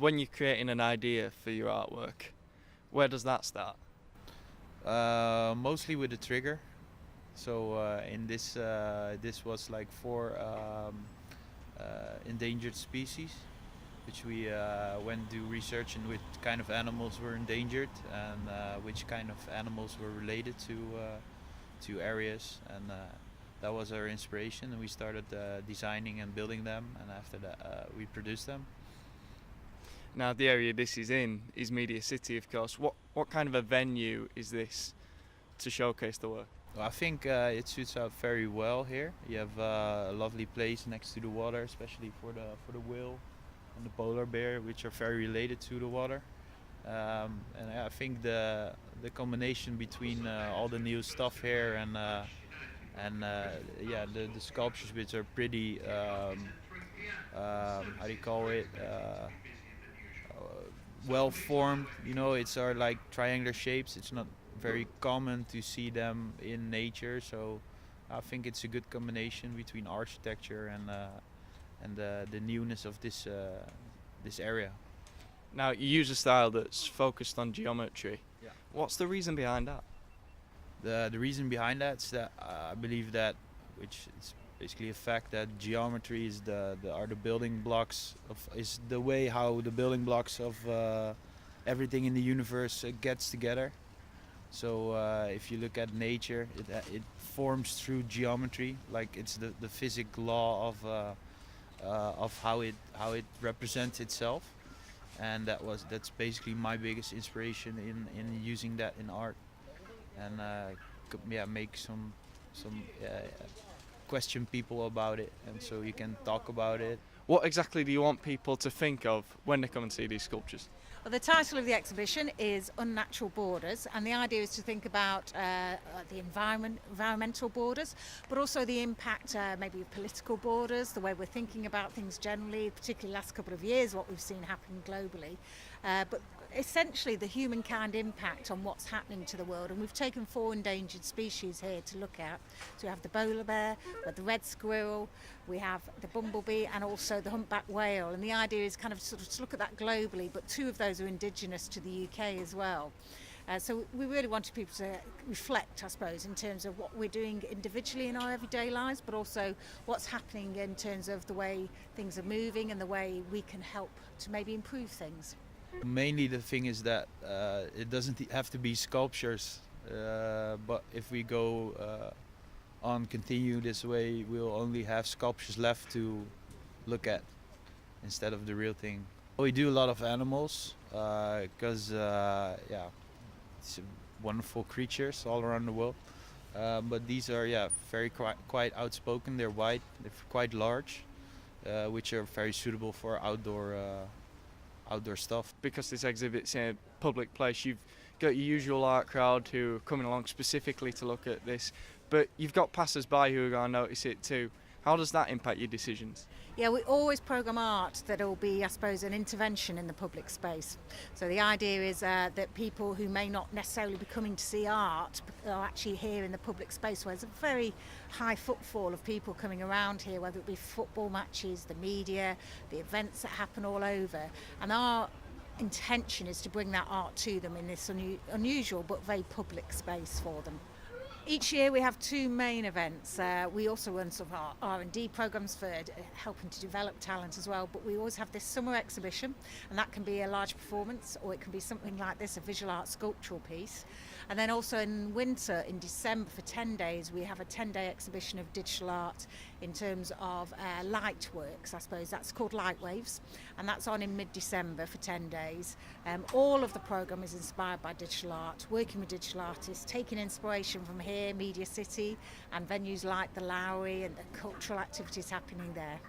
When you're creating an idea for your artwork, where does that start? Mostly with the trigger. So in this was like four endangered species, which we went to research in which kind of animals were endangered and which kind of animals were related to areas, and that was our inspiration. And we started designing and building them, and after that we produced them. Now, the area this is in is Media City, of course. What kind of a venue is this to showcase the work? I think it suits out very well here. You have a lovely place next to the water, especially for the whale and the polar bear, which are very related to the water. And I think the combination between all the new stuff here and yeah, the sculptures, which are pretty how do you call it, well formed. You know, it's are like triangular shapes. It's not very common to see them in nature, so I think it's a good combination between architecture and the newness of this area. Now, you use a style that's focused on geometry. Yeah. What's the reason behind that? The reason behind that is that I believe that, which is basically a fact, that geometry is are the building blocks is the way how the building blocks of everything in the universe gets together. So if you look at nature, it forms through geometry, like it's the physics law of how it represents itself, and that's basically my biggest inspiration in using that in art, and yeah, make some question people about it, and so you can talk about it. What exactly do you want people to think of when they come and see these sculptures? Well, the title of the exhibition is Unnatural Borders, and the idea is to think about the environmental borders, but also the impact maybe of political borders, the way we're thinking about things generally, particularly last couple of years, what we've seen happen globally. But essentially the humankind impact on what's happening to the world, and we've taken 4 endangered species here to look at. So we have the polar bear, we have the red squirrel, we have the bumblebee, and also the humpback whale, and the idea is kind of sort of to look at that globally, but 2 of those are indigenous to the UK as well. So we really wanted people to reflect, I suppose, in terms of what we're doing individually in our everyday lives, but also what's happening in terms of the way things are moving and the way we can help to maybe improve things. Mainly the thing is that it doesn't have to be sculptures, but if we go on continue this way, we'll only have sculptures left to look at instead of the real thing. We do a lot of animals because yeah, it's wonderful creatures all around the world, but these are very quite outspoken. They're white, they're quite large, which are very suitable for outdoor stuff. Because this exhibit's in a public place, you've got your usual art crowd who are coming along specifically to look at this, but you've got passers-by who are going to notice it too. How does that impact your decisions? Yeah, we always programme art that will be, I suppose, an intervention in the public space. So the idea is that people who may not necessarily be coming to see art are actually here in the public space, where there's a very high footfall of people coming around here, whether it be football matches, the media, the events that happen all over. And our intention is to bring that art to them in this unusual but very public space for them. Each year we have 2 main events. We also run some of our R&D programmes for helping to develop talent as well, but we always have this summer exhibition, and that can be a large performance, or it can be something like this, a visual art sculptural piece. And then also in winter, in December, for 10 days, we have a 10-day exhibition of digital art in terms of light works, I suppose. That's called Light Waves, and that's on in mid-December for 10 days. All of the programme is inspired by digital art, working with digital artists, taking inspiration from here, Media City, and venues like the Lowry and the cultural activities happening there.